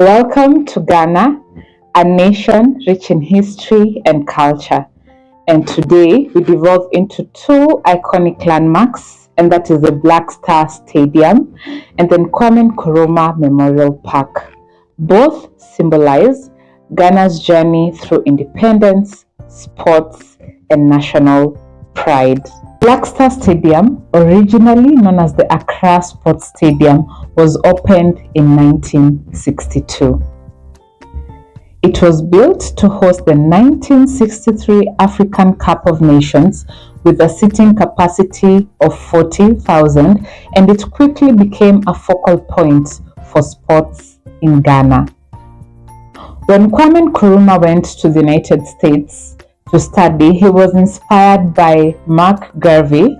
Welcome to Ghana, a nation rich in history and culture. And today we devolve into two iconic landmarks, and that is the Black Star Stadium and then Kwame Nkrumah Memorial Park. Both symbolize Ghana's journey through independence, sports, and national pride. Black Star Stadium, originally known as the Accra Sports Stadium, was opened in 1962. It was built to host the 1963 African Cup of Nations with a seating capacity of 40,000, and it quickly became a focal point for sports in Ghana. When Kwame Nkrumah went to the United States to study, he was inspired by Marcus Garvey,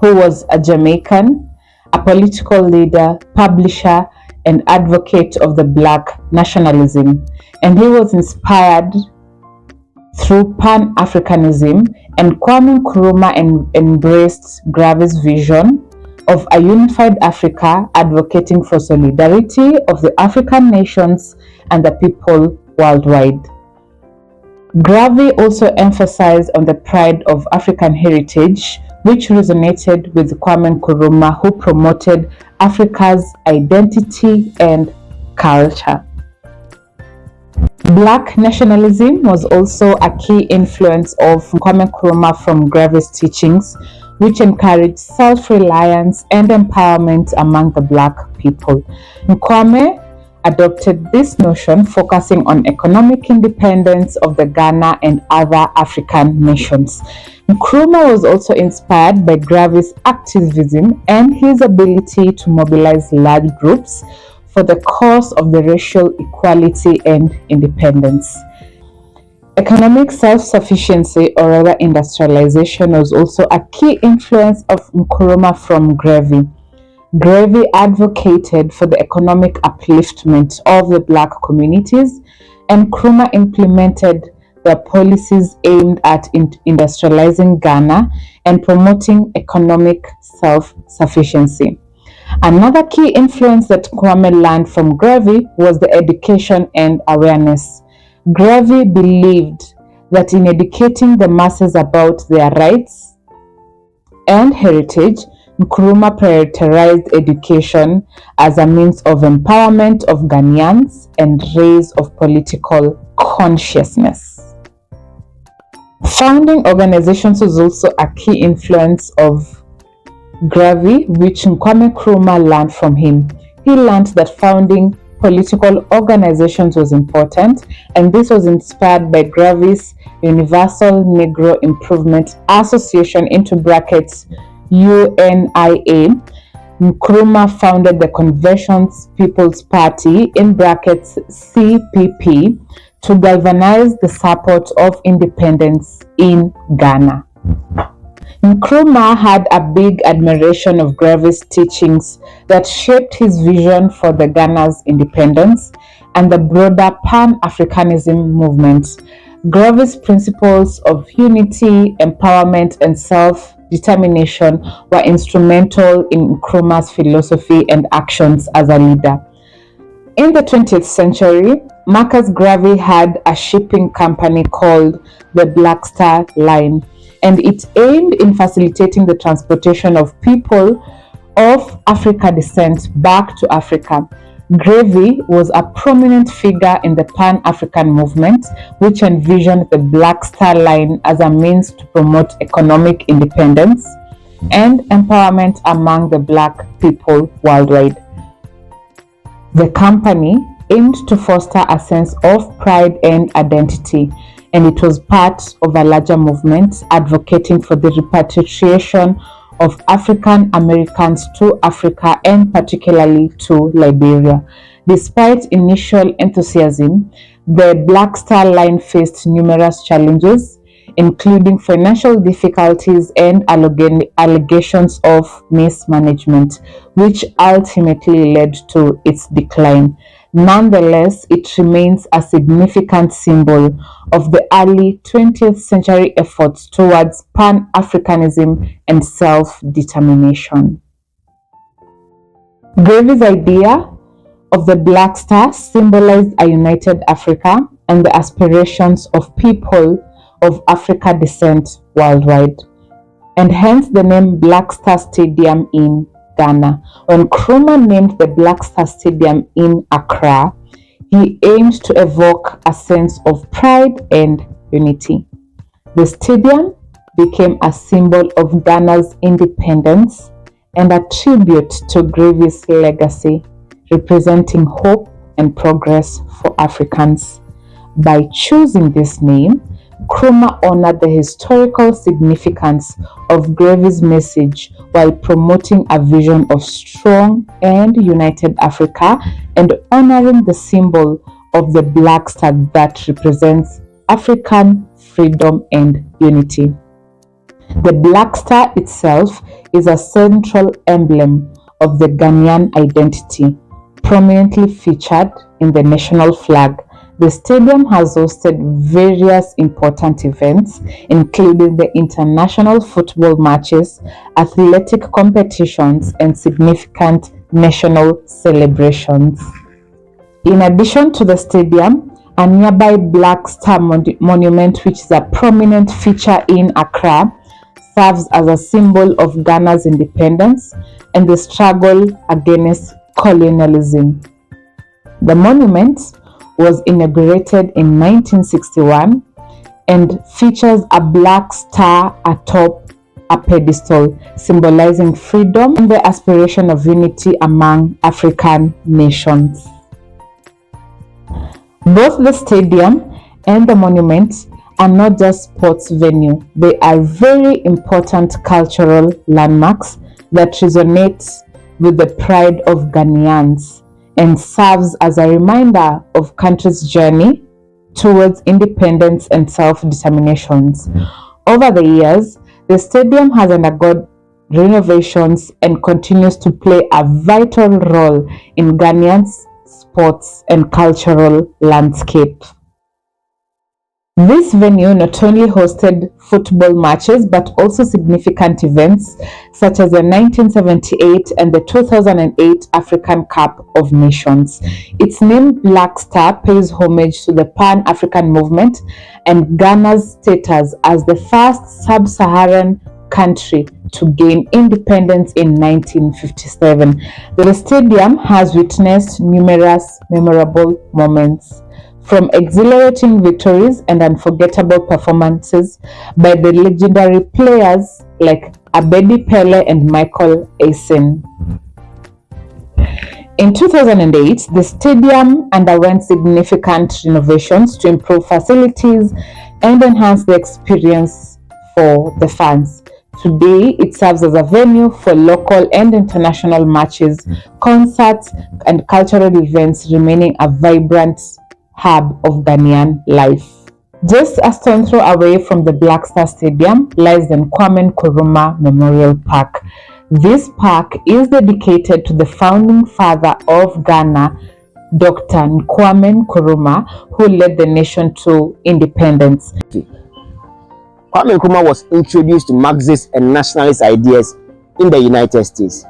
who was a Jamaican, a political leader, publisher, and advocate of the Black nationalism. And he was inspired through Pan Africanism, and Kwame Nkrumah embraced Garvey's vision of a unified Africa, advocating for solidarity of the African nations and the people worldwide. Garvey also emphasized on the pride of African heritage, which resonated with Kwame Nkrumah, who promoted Africa's identity and culture. Black nationalism was also a key influence of Kwame Nkrumah from Garvey's teachings, which encouraged self-reliance and empowerment among the Black people. Nkrumah adopted this notion, focusing on economic independence of the Ghana and other African nations. Nkrumah was also inspired by Garvey's activism and his ability to mobilize large groups for the cause of the racial equality and independence. Economic self-sufficiency, or rather industrialization, was also a key influence of Nkrumah from Garvey. Garvey advocated for the economic upliftment of the Black communities, and Nkrumah implemented the policies aimed at industrializing Ghana and promoting economic self-sufficiency. Another key influence that Kwame learned from Garvey was the education and awareness. Garvey believed that in educating the masses about their rights and heritage, Nkrumah prioritized education as a means of empowerment of Ghanaians and raise of political consciousness. Founding organizations was also a key influence of Garvey, which Kwame Nkrumah learned from him. He learned that founding political organizations was important, and this was inspired by Garvey's Universal Negro Improvement Association into brackets UNIA. Nkrumah founded the Convention's People's Party in brackets CPP to galvanize the support of independence in Ghana. Nkrumah had a big admiration of Garvey's teachings that shaped his vision for the Ghana's independence and the broader Pan-Africanism movement. Garvey's principles of unity, empowerment, and self-determination were instrumental in Nkrumah's philosophy and actions as a leader. In the 20th century, Marcus Garvey had a shipping company called the Black Star Line, and it aimed in facilitating the transportation of people of African descent back to Africa. Garvey was a prominent figure in the Pan-African movement, which envisioned the Black Star Line as a means to promote economic independence and empowerment among the Black people worldwide. The company aimed to foster a sense of pride and identity, and it was part of a larger movement advocating for the repatriation of African Americans to Africa and particularly to Liberia. Despite initial enthusiasm, the Black Star Line faced numerous challenges, including financial difficulties and allegations of mismanagement, which ultimately led to its decline. Nonetheless, it remains a significant symbol of the early 20th century efforts towards Pan-Africanism and self-determination. Garvey's idea of the Black Star symbolized a united Africa and the aspirations of people of African descent worldwide, and hence the name Black Star Stadium in Ghana. When Nkrumah named the Black Star Stadium in Accra, he aimed to evoke a sense of pride and unity. The stadium became a symbol of Ghana's independence and a tribute to Garvey's legacy, representing hope and progress for Africans. By choosing this name, Nkrumah honored the historical significance of Garvey's message while promoting a vision of strong and united Africa and honoring the symbol of the Black Star that represents African freedom and unity. The Black Star itself is a central emblem of the Ghanaian identity, prominently featured in the national flag. The stadium has hosted various important events, including the international football matches, athletic competitions, and significant national celebrations. In addition to the stadium, a nearby Black Star monument, which is a prominent feature in Accra, serves as a symbol of Ghana's independence and the struggle against colonialism. The monument was inaugurated in 1961 and features a black star atop a pedestal, symbolizing freedom and the aspiration of unity among African nations. Both the stadium and the monument are not just sports venues, they are very important cultural landmarks that resonate with the pride of Ghanaians and serves as a reminder of country's journey towards independence and self-determination. Over the years, the stadium has undergone renovations and continues to play a vital role in Ghanaians' sports and cultural landscape. This venue not only hosted football matches but also significant events such as the 1978 and the 2008 African Cup of Nations. Its name Black Star pays homage to the Pan African movement and Ghana's status as the first sub-Saharan country to gain independence in 1957. The stadium has witnessed numerous memorable moments, from exhilarating victories and unforgettable performances by the legendary players like Abedi Pele and Michael Essien. In 2008, the stadium underwent significant renovations to improve facilities and enhance the experience for the fans. Today, it serves as a venue for local and international matches, concerts, and cultural events, remaining a vibrant hub of Ghanaian life. Just a stone's throw away from the Black Star Stadium lies the Kwame Nkrumah Memorial Park. This park is dedicated to the founding father of Ghana, Dr. Kwame Nkrumah, who led the nation to independence. Kwame Nkrumah was introduced to Marxist and nationalist ideas in the United States.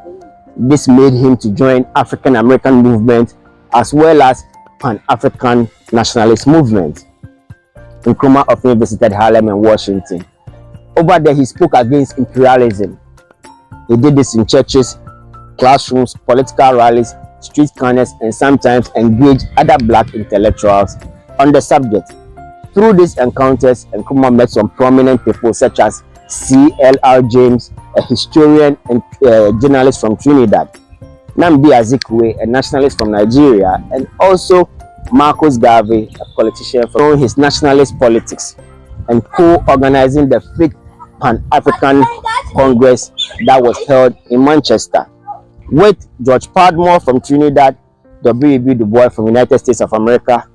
This made him to join African American movement as well as Pan African nationalist movement. Nkrumah often visited Harlem and Washington. Over there, he spoke against imperialism. He did this in churches, classrooms, political rallies, street corners, and sometimes engaged other black intellectuals on the subject. Through these encounters, Nkrumah met some prominent people such as C.L.R. James, a historian and journalist from Trinidad, Nnamdi Azikiwe, a nationalist from Nigeria, and also Marcus Garvey, a politician from his nationalist politics, and co-organizing the fifth Pan-African Congress that was held in Manchester, with George Padmore from Trinidad, W.E.B. Du Bois from United States of America,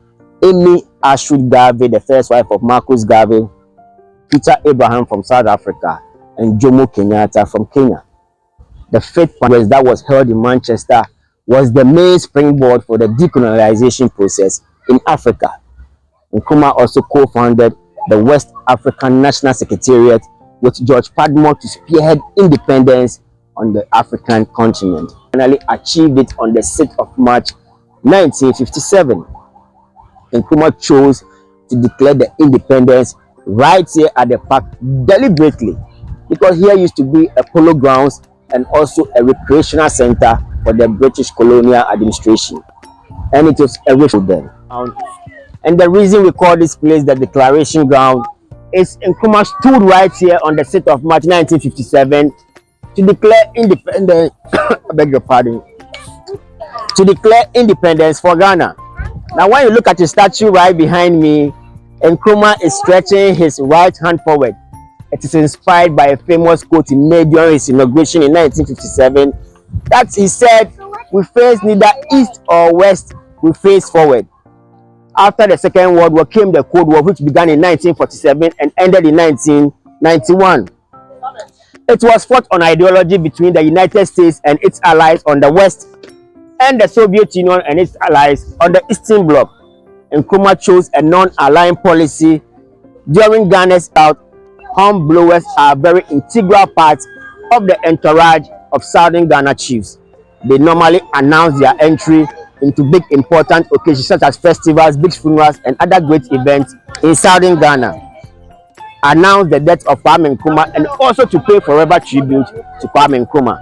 Amy Ashwood Garvey, the first wife of Marcus Garvey, Peter Abraham from South Africa, and Jomo Kenyatta from Kenya. The fifth Congress that was held in Manchester was the main springboard for the decolonization process in Africa. Nkrumah also co-founded the West African National Secretariat with George Padmore to spearhead independence on the African continent. Finally achieved it on the 6th of March 1957. Nkrumah chose to declare the independence right here at the park deliberately, because here used to be a polo grounds and also a recreational center for the British colonial administration, and it was a ritual then. And the reason we call this place the Declaration Ground is Nkrumah stood right here on the 6th of March 1957 to declare independence. I beg your pardon. To declare independence for Ghana. Now, when you look at the statue right behind me, Nkrumah is stretching his right hand forward. It is inspired by a famous quote he made during his inauguration in 1957 that he said, "We face neither east or west, we face forward." After the Second World War came the Cold War, which began in 1947 and ended in 1991. It was fought on ideology between the United States and its allies on the west and the Soviet Union and its allies on the Eastern Bloc. Nkrumah chose a non-aligned policy during Ghana's out. Horn blowers are a very integral part of the entourage of Southern Ghana chiefs. They normally announce their entry into big important occasions such as festivals, big funerals, and other great events in Southern Ghana. Announce the death of Kwame Nkrumah and also to pay forever tribute to Kwame Nkrumah.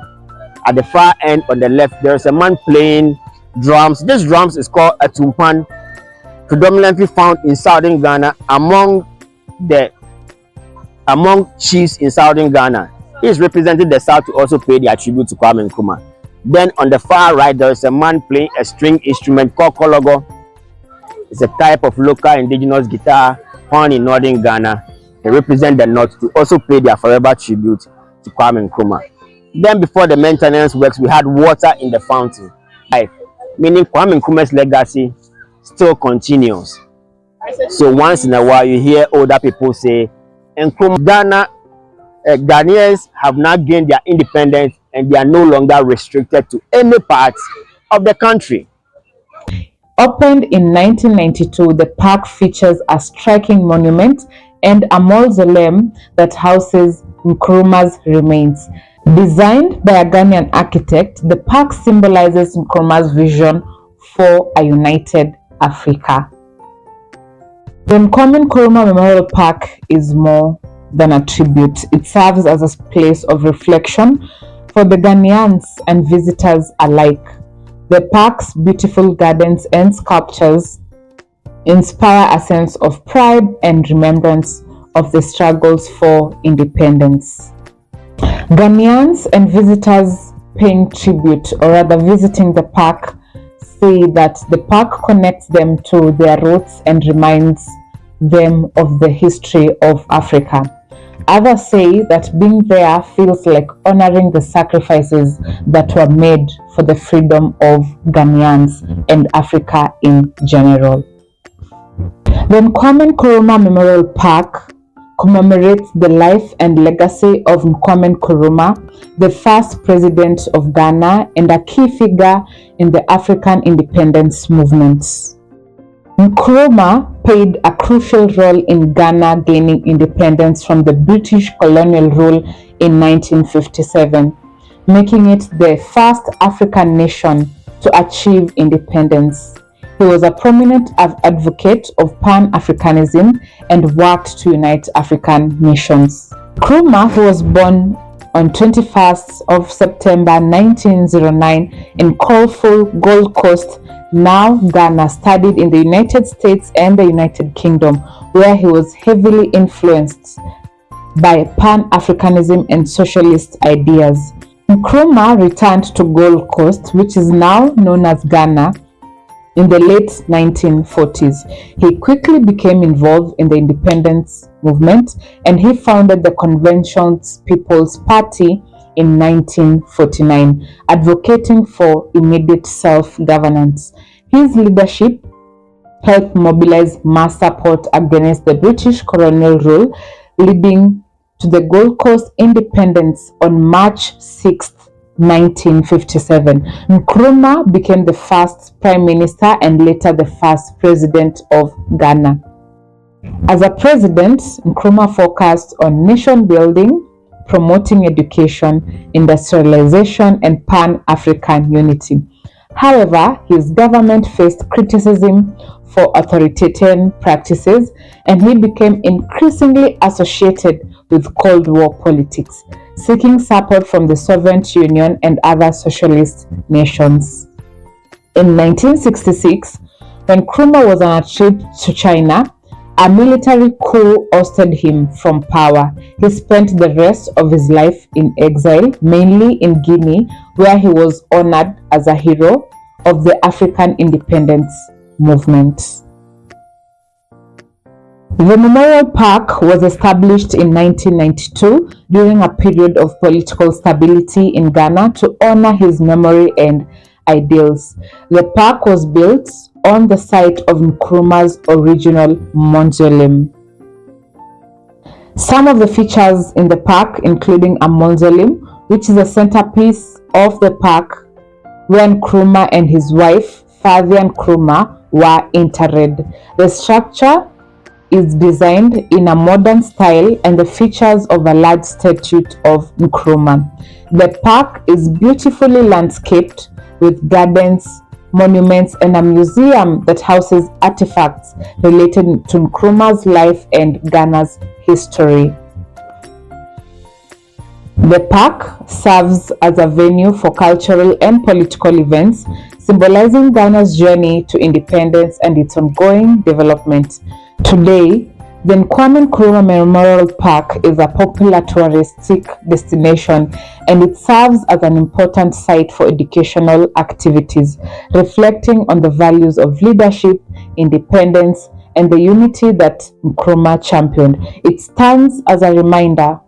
At the far end on the left, there is a man playing drums. This drums is called a tumpan, predominantly found in Southern Ghana among chiefs in Southern Ghana. He is representing the South to also pay their tribute to Kwame Nkrumah. Then on the far right, there is a man playing a string instrument called kologo. It's a type of local indigenous guitar found in Northern Ghana. They represent the North to also pay their forever tribute to Kwame Nkrumah. Then before the maintenance works, we had water in the fountain, meaning Kwame Nkrumah's legacy still continues. So once in a while, you hear older people say, Nkrumah, Ghanaians have now gained their independence and they are no longer restricted to any part of the country. Opened in 1992, the park features a striking monument and a mausoleum that houses Nkrumah's remains. Designed by a Ghanaian architect, the park symbolizes Nkrumah's vision for a united Africa. The Nkrumah Memorial Park is more than a tribute. It serves as a place of reflection for the Ghanaians and visitors alike. The park's beautiful gardens and sculptures inspire a sense of pride and remembrance of the struggles for independence. Ghanaians and visitors paying tribute, or rather visiting the park, say that the park connects them to their roots and reminds them of the history of Africa. Others say that being there feels like honoring the sacrifices that were made for the freedom of Ghanaians and Africa in general. The Kwame Nkrumah Memorial Park commemorates the life and legacy of Kwame Nkrumah, the first president of Ghana and a key figure in the African independence movement. Nkrumah played a crucial role in Ghana gaining independence from the British colonial rule in 1957, making it the first African nation to achieve independence. He was a prominent advocate of Pan Africanism and worked to unite African nations. Nkrumah, who was born on 21st of September 1909 in Coleful, Gold Coast, now Ghana, studied in the United States and the United Kingdom, where he was heavily influenced by Pan-Africanism and socialist ideas. Nkrumah returned to Gold Coast, which is now known as Ghana, in the late 1940s. He quickly became involved in the independence movement and he founded the Convention's People's Party in 1949, advocating for immediate self-governance. His leadership helped mobilize mass support against the British colonial rule, leading to the Gold Coast independence on March 6, 1957. Nkrumah became the first prime minister and later the first president of Ghana. As a president, Nkrumah focused on nation building, promoting education, industrialization, and Pan-African unity. However, his government faced criticism for authoritarian practices, and he became increasingly associated with Cold War politics, seeking support from the Soviet Union and other socialist nations. In 1966, when Nkrumah was on a trip to China, a military coup ousted him from power. He spent the rest of his life in exile, mainly in Guinea, where he was honored as a hero of the African independence movement. The Memorial Park was established in 1992 during a period of political stability in Ghana to honor his memory and ideals. The park was built on the site of Nkrumah's original mausoleum. Some of the features in the park, including a mausoleum, which is a centerpiece of the park, where Nkrumah and his wife, Fathia Nkrumah, were interred. The structure is designed in a modern style and the features of a large statue of Nkrumah. The park is beautifully landscaped with gardens, monuments, and a museum that houses artifacts related to Nkrumah's life and Ghana's history. The park serves as a venue for cultural and political events, symbolizing Ghana's journey to independence and its ongoing development. Today, the Kwame Nkrumah Memorial Park is a popular touristic destination, and it serves as an important site for educational activities, reflecting on the values of leadership, independence, and the unity that Nkrumah championed. It stands as a reminder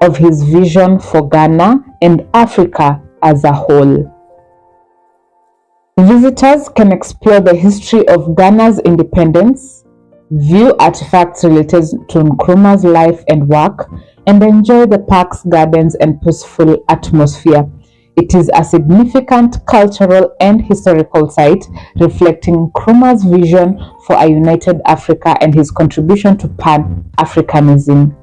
of his vision for Ghana and Africa as a whole. Visitors can explore the history of Ghana's independence, view artifacts related to Nkrumah's life and work, and enjoy the park's gardens and peaceful atmosphere. It is a significant cultural and historical site, reflecting Nkrumah's vision for a united Africa and his contribution to Pan Africanism.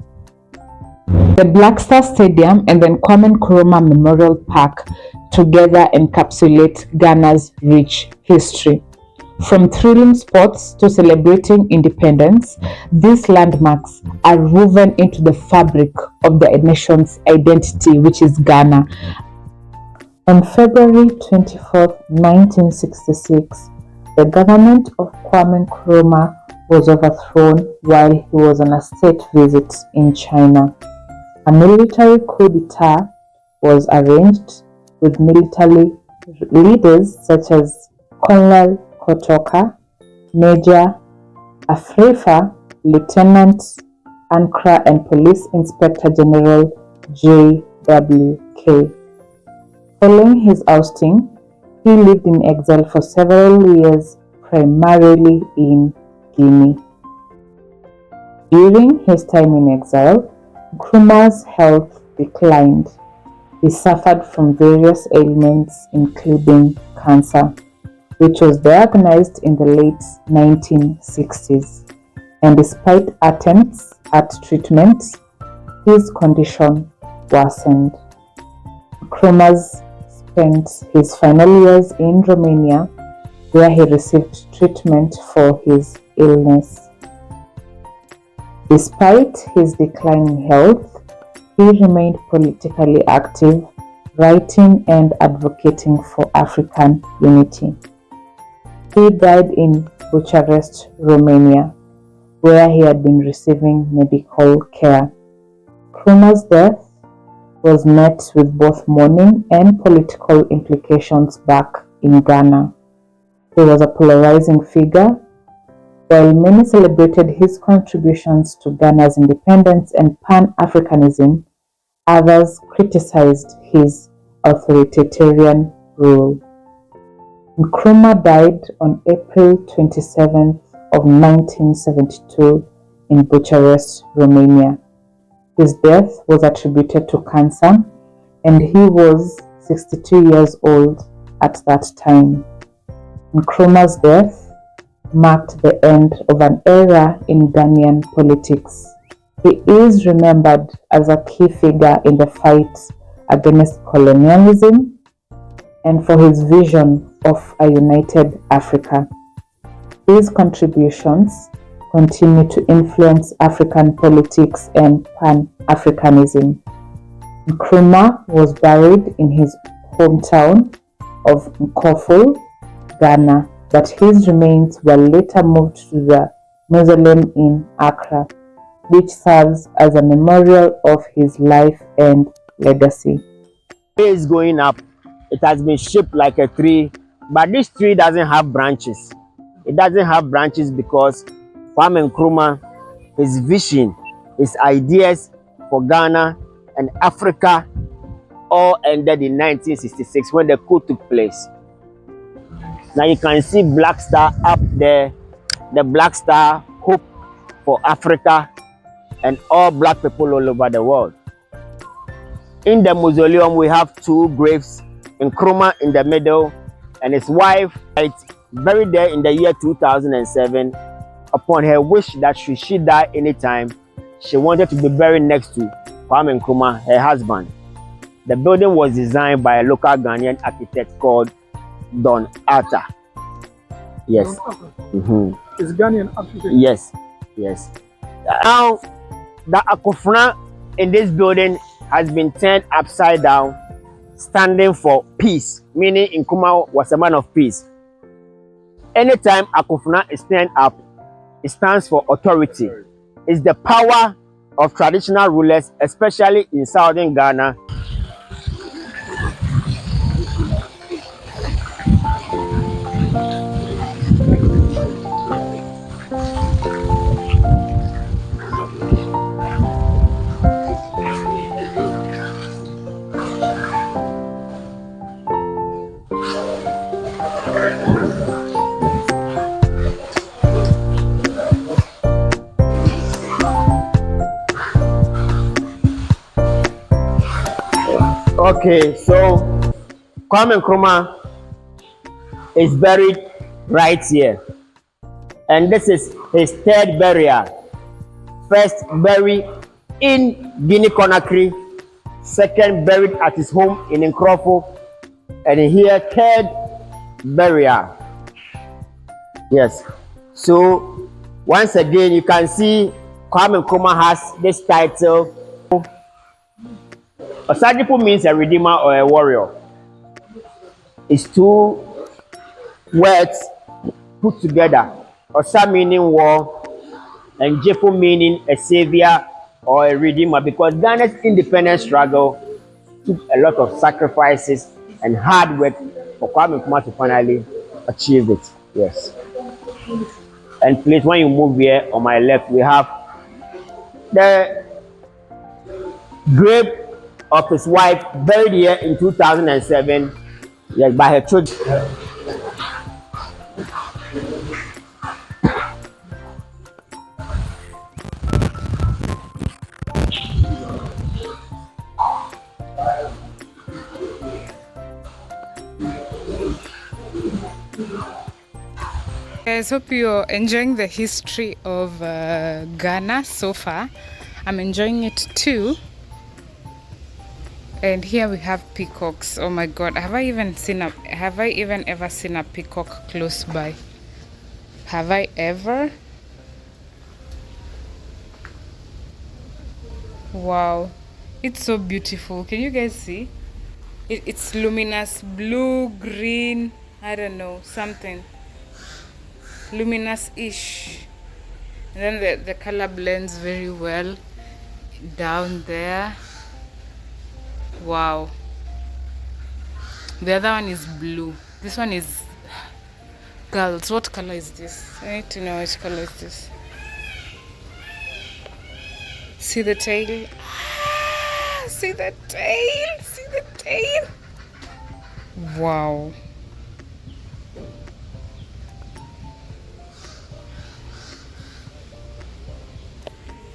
The Black Star Stadium and the Kwame Nkrumah Memorial Park together encapsulate Ghana's rich history. From thrilling sports to celebrating independence, these landmarks are woven into the fabric of the nation's identity, which is Ghana. On February 24, 1966, the government of Kwame Nkrumah was overthrown while he was on a state visit in China. A military coup d'etat was arranged with military leaders such as Colonel Kotoka, Major Afrifa, Lieutenant Ankra, and Police Inspector General J.W.K. Following his ousting, he lived in exile for several years, primarily in Guinea. During his time in exile, Nkrumah's health declined. He suffered from various ailments, including cancer, which was diagnosed in the late 1960s, and despite attempts at treatment, his condition worsened. Nkrumah spent his final years in Romania, where he received treatment for his illness. Despite his declining health, he remained politically active, writing and advocating for African unity. He died in Bucharest, Romania, where he had been receiving medical care. Nkrumah's death was met with both mourning and political implications back in Ghana. He was a polarizing figure. While many celebrated his contributions to Ghana's independence and Pan-Africanism, others criticized his authoritarian rule. Nkrumah died on April 27 of 1972 in Bucharest, Romania. His death was attributed to cancer, and he was 62 years old at that time. Nkrumah's death marked the end of an era in Ghanaian politics. He is remembered as a key figure in the fight against colonialism and for his vision of a united Africa. These contributions continue to influence African politics and Pan-Africanism. Nkrumah was buried in his hometown of Nkoful, Ghana, but his remains were later moved to the mausoleum in Accra, which serves as a memorial of his life and legacy. Tree is going up. It has been shaped like a tree, but this tree doesn't have branches. It doesn't have branches because Kwame Nkrumah, his vision, his ideas for Ghana and Africa all ended in 1966 when the coup took place. Now you can see Black Star up there, the Black Star, hope for Africa and all black people all over the world. In the mausoleum, we have two graves, Nkrumah in the middle and his wife, buried there in the year 2007. Upon her wish that should she die anytime, she wanted to be buried next to Kwame Nkrumah, her husband. The building was designed by a local Ghanaian architect called Don Arthur. Yes. Is Ghanaian African? Yes. Yes. Now, the akofena in this building has been turned upside down, standing for peace, meaning Nkrumah was a man of peace. Anytime akofena is turned up, it stands for authority. It's the power of traditional rulers, especially in southern Ghana. Okay, so Kwame Nkrumah is buried right here, and this is his third burial. First buried in Guinea-Conakry, second buried at his home in Nkrofo, and here third burial. Yes, so once again you can see Kwame Nkrumah has this title. Osagyefo means a redeemer or a warrior. It's two words put together. Osa meaning war, and Jefo meaning a savior or a redeemer, because Ghana's independence struggle took a lot of sacrifices and hard work for Kwame Nkrumah to finally achieve it. Yes. And please, when you move here on my left, we have the grave of his wife, buried here in 2007, yes, by her children. Guys, hope you're enjoying the history of Ghana so far. I'm enjoying it too. And here we have peacocks. Oh my god, have I even ever seen a peacock close by? Have I ever? Wow, it's so beautiful. Can you guys see? It's luminous blue, green, I don't know, something luminous-ish. And then the color blends very well down there. Wow. The other one is blue. This one is... Girls, what color is this? I need to know which color is this. See the tail? Ah, see the tail? See the tail? Wow.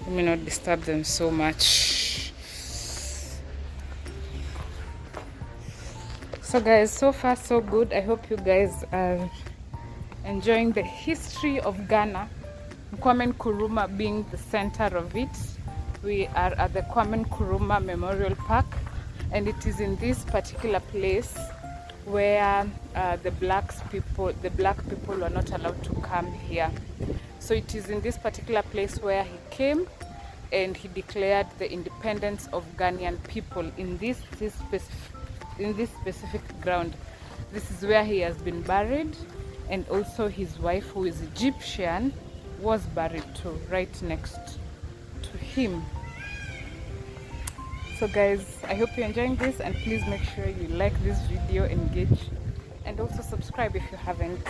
Let me not disturb them so much. So guys, so far so good. I hope you guys are enjoying the history of Ghana, Kwame Nkrumah being the center of it. We are at the Kwame Nkrumah Memorial Park, and it is in this particular place where the black people were not allowed to come here. So it is in this particular place where he came and he declared the independence of Ghanaian people in this specific ground. This is where he has been buried, and also his wife, who is Egyptian, was buried too, right next to him. So guys, I hope you're enjoying this, and please make sure you like this video, engage, and also subscribe if you haven't.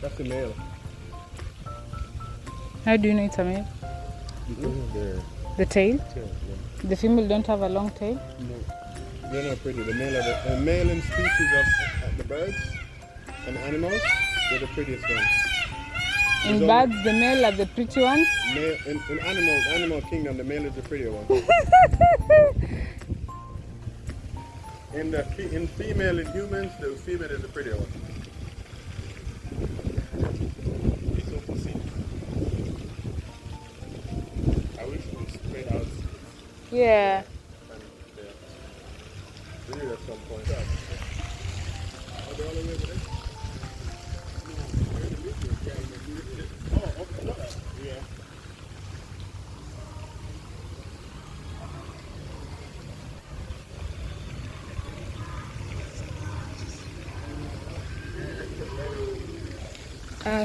That's the male. How do you know it's a male? The tail? The female don't have a long tail? No, they're not pretty. The male and species of the birds and animals, they're the prettiest ones. In birds, the male are the pretty ones? In animal kingdom, the male is the prettier one. in female in humans, the female is the prettier one. I wish we spread out. Yeah. We need at some point. Are they all the way over there? Oh, okay. Yeah.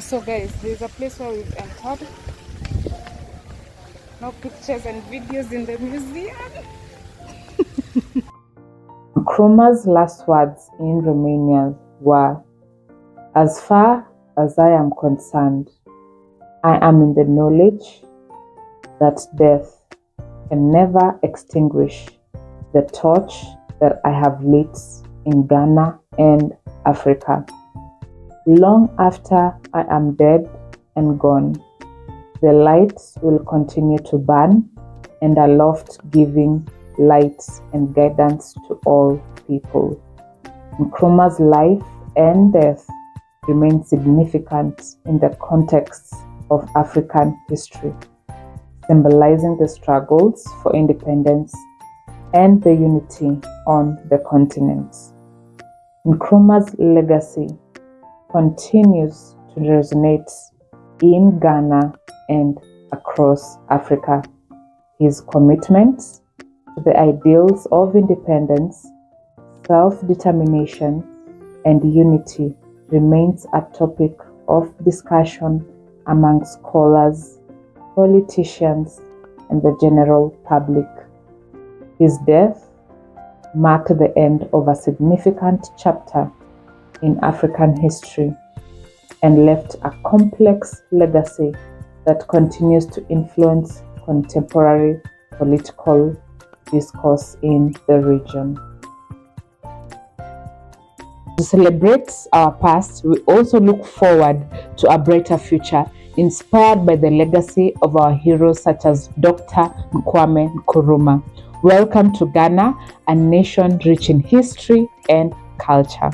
So guys, there's a place where we've entered. No pictures and videos in the museum. Nkrumah's last words in Romanian were, "As far as I am concerned, I am in the knowledge that death can never extinguish the torch that I have lit in Ghana and Africa. Long after I am dead and gone, the lights will continue to burn and aloft, giving light and guidance to all people." Nkrumah's life and death remain significant in the context of African history, symbolizing the struggles for independence and the unity on the continent. Nkrumah's legacy continues to resonate in Ghana and across Africa. His commitment to the ideals of independence, self-determination, and unity remains a topic of discussion among scholars, politicians, and the general public. His death marked the end of a significant chapter in African history and left a complex legacy that continues to influence contemporary political discourse in the region. To celebrate our past, we also look forward to a brighter future inspired by the legacy of our heroes such as Dr. Kwame Nkrumah. Welcome to Ghana, a nation rich in history and culture.